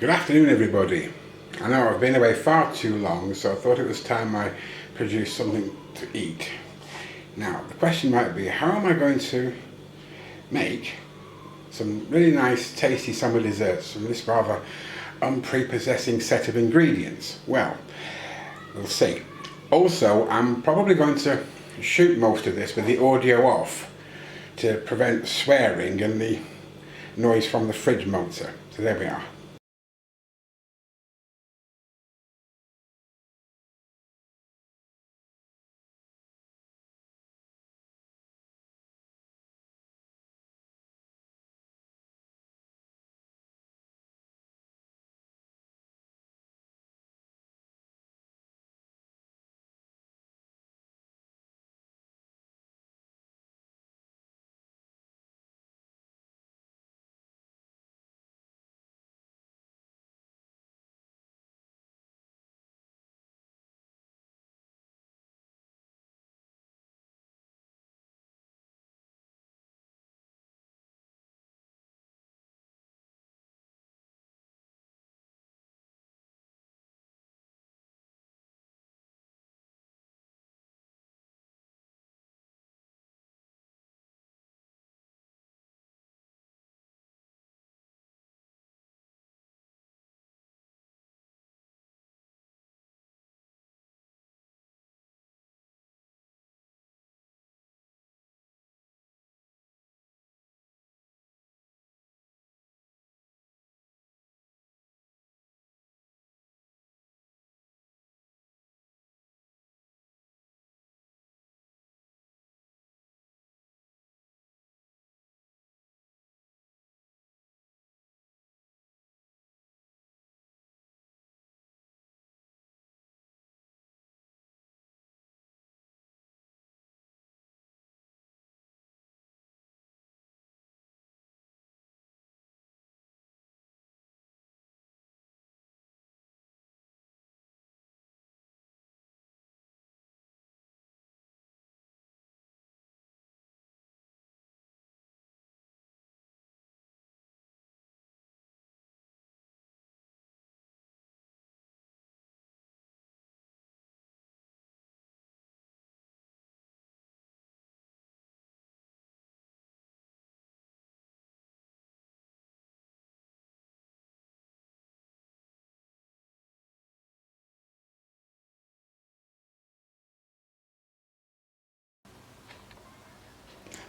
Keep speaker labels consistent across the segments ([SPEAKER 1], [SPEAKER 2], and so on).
[SPEAKER 1] Good afternoon, everybody. I know I've been away far too long, so I thought it was time I produced something to eat. Now, the question might be, how am I going to make some really nice, tasty summer desserts from this rather unprepossessing set of ingredients? Well, we'll see. Also, I'm probably going to shoot most of this with the audio off to prevent swearing and the noise from the fridge motor. So there we are.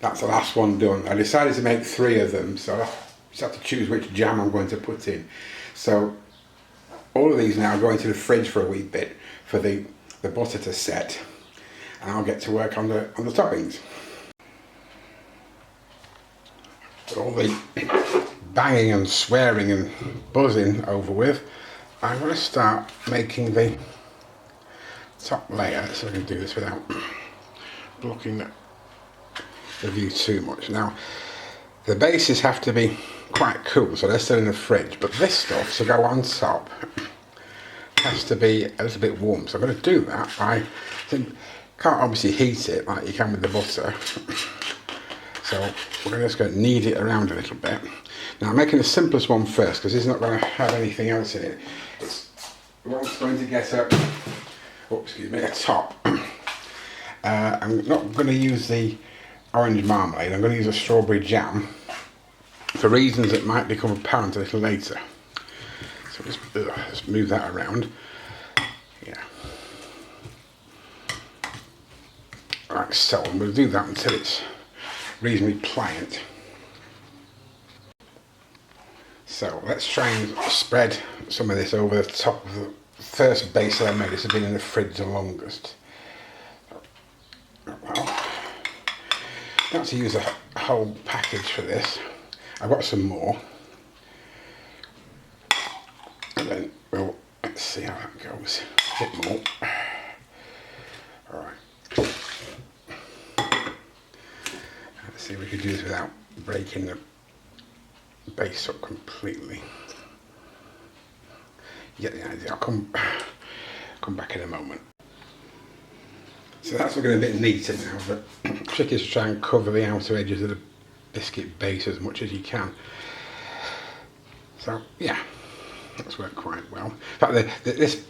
[SPEAKER 1] That's the last one done. I decided to make 3 of them, so I just have to choose which jam I'm going to put in. So all of these now go into the fridge for a wee bit for the butter to set, and I'll get to work on the toppings. With all the banging and swearing and buzzing over with, I'm going to start making the top layer, so I can do this without blocking the view too much. Now, the bases have to be quite cool, so they're still in the fridge, but this stuff to go on top has to be a little bit warm. So I'm going to do that by, can't obviously heat it like you can with the butter, so we're just going to knead it around a little bit. Now I'm making the simplest one first because it's not going to have anything else in it. It's going to get a top. I'm not going to use the orange marmalade. I'm going to use a strawberry jam for reasons that might become apparent a little later. So let's move that around. Yeah. Like so, and we'll do that until it's reasonably pliant. So let's try and spread some of this over the top of the first base that I made. This has been in the fridge the longest. Well, not to use a whole package for this. I've got some more, and then let's see how that goes. A bit more. All right. Let's see if we can do this without breaking the base up completely. You get the idea. I'll come back in a moment. So that's looking a bit neater now, but the trick is to try and cover the outer edges of the biscuit base as much as you can. So yeah, That's worked quite well. In fact, this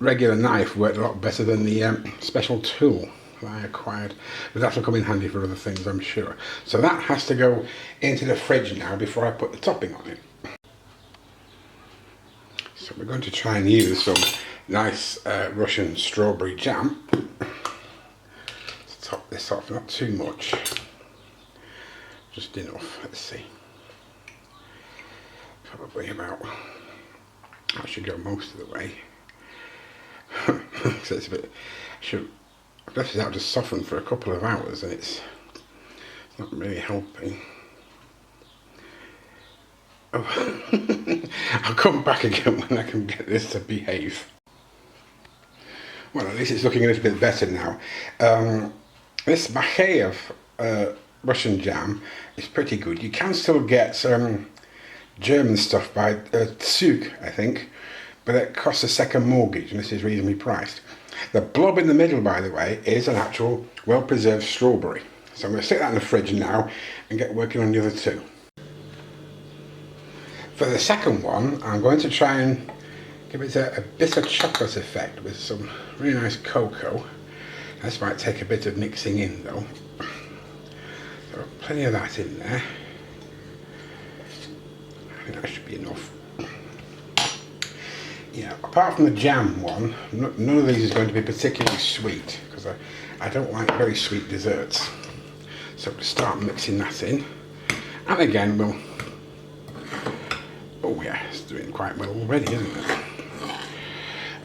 [SPEAKER 1] regular knife worked a lot better than the special tool that I acquired, but that'll come in handy for other things, I'm sure. So that has to go into the fridge now before I put the topping on it. So we're going to try and use some nice Russian strawberry jam to top this off, not too much, just enough. Let's see, probably about, I should go most of the way. So it's a bit, I've left it out to soften for a couple of hours and it's not really helping. Oh. I'll come back again when I can get this to behave. Well, at least it's looking a little bit better now. This Makheyev Russian jam is pretty good. You can still get some German stuff by Zug, I think, but it costs a second mortgage and this is reasonably priced. The blob in the middle, by the way, is an actual well-preserved strawberry. So I'm going to stick that in the fridge now and get working on the other two. For the second one, I'm going to try and give it a bitter chocolate effect with some really nice cocoa. This might take a bit of mixing in though. So plenty of that in there. I think that should be enough. Yeah, apart from the jam one, none of these is going to be particularly sweet because I don't like very sweet desserts. So we'll start mixing that in. And again, we'll... Oh yeah, it's doing quite well already, isn't it?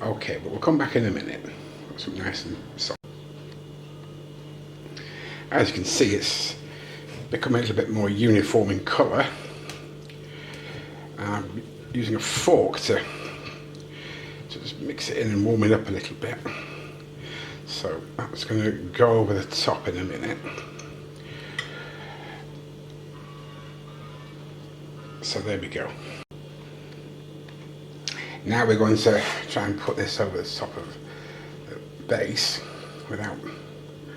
[SPEAKER 1] Okay, but we'll come back in a minute. Got some nice and soft. As you can see, it's become a little bit more uniform in colour. I'm using a fork to just mix it in and warm it up a little bit. So that's going to go over the top in a minute. So there we go. Now we're going to try and put this over the top of the base without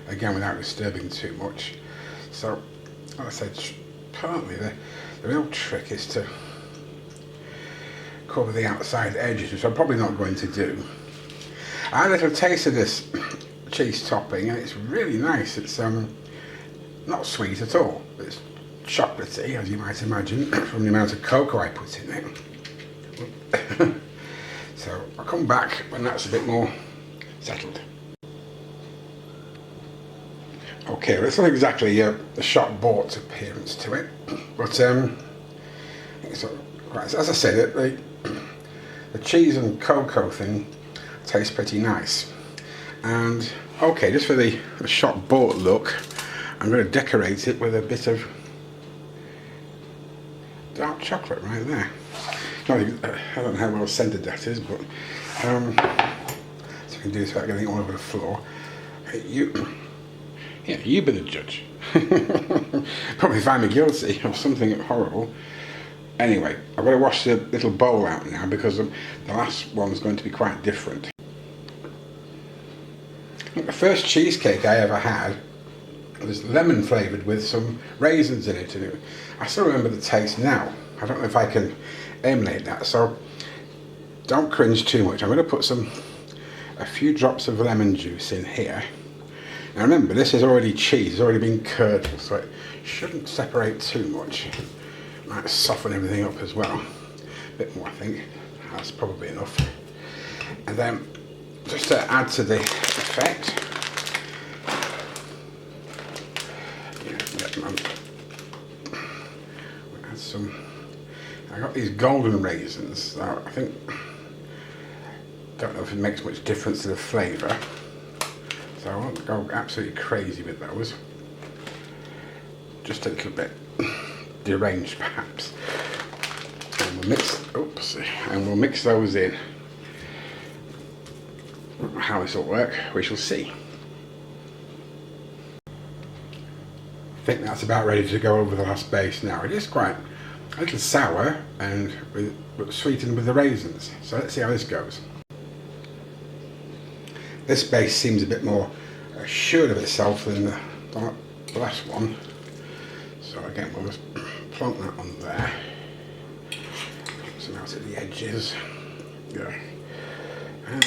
[SPEAKER 1] disturbing too much. So, like I said, partly the real trick is to cover the outside edges, which I'm probably not going to do. I had a little taste of this cheese topping and it's really nice. It's not sweet at all, but it's chocolatey, as you might imagine, from the amount of cocoa I put in it. So I'll come back when that's a bit more settled. Okay, well, it's not exactly a shop bought appearance to it, but so, right, as I said, the cheese and cocoa thing tastes pretty nice. And okay, just for the shop bought look, I'm going to decorate it with a bit of dark chocolate right there. I don't know how well scented that is, but so I can do this without getting all over the floor. You be the judge. Probably find me guilty of something horrible. Anyway, I've got to wash the little bowl out now because the last one's going to be quite different. The first cheesecake I ever had was lemon flavoured with some raisins in it, and I still remember the taste now. I don't know if I can emulate that, so don't cringe too much. I'm going to put a few drops of lemon juice in here. Now remember, this is already cheese, it's already been curdled, so it shouldn't separate too much. Might soften everything up as well. A bit more, I think. That's probably enough. And then, just to add to the effect, we'll add some. I got these golden raisins. So I think, don't know if it makes much difference to the flavour. So I won't go absolutely crazy with those. Just a little bit deranged, perhaps. And we'll mix those in. How this will work, we shall see. I think that's about ready to go over the last base now. It is quite a little sour and sweetened with the raisins. So let's see how this goes. This base seems a bit more assured of itself than the last one. So again, we'll just plonk that on there. Some out to the edges. Yeah. And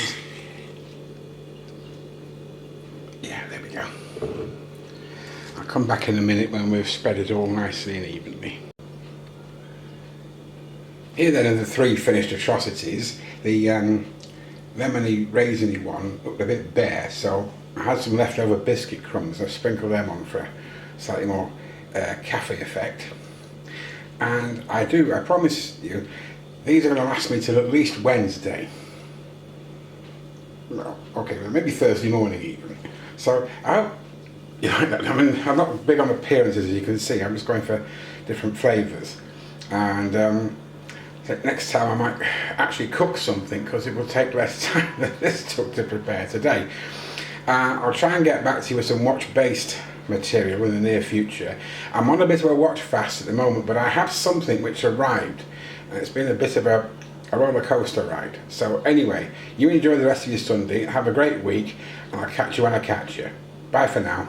[SPEAKER 1] yeah, there we go. I'll come back in a minute when we've spread it all nicely and evenly. Here then are the 3 finished atrocities. The lemony raisiny one looked a bit bare, so I had some leftover biscuit crumbs. I sprinkled them on for a slightly more cafe effect. And I promise you, these are going to last me till at least Wednesday. Well, okay, well, maybe Thursday morning even. So I mean, I'm not big on appearances, as you can see. I'm just going for different flavours. And next time I might actually cook something, because it will take less time than this took to prepare today. I'll try and get back to you with some watch-based material in the near future. I'm on a bit of a watch fast at the moment, but I have something which arrived, and it's been a bit of a roller coaster ride. So anyway, you enjoy the rest of your Sunday, have a great week, and I'll catch you when I catch you. Bye for now.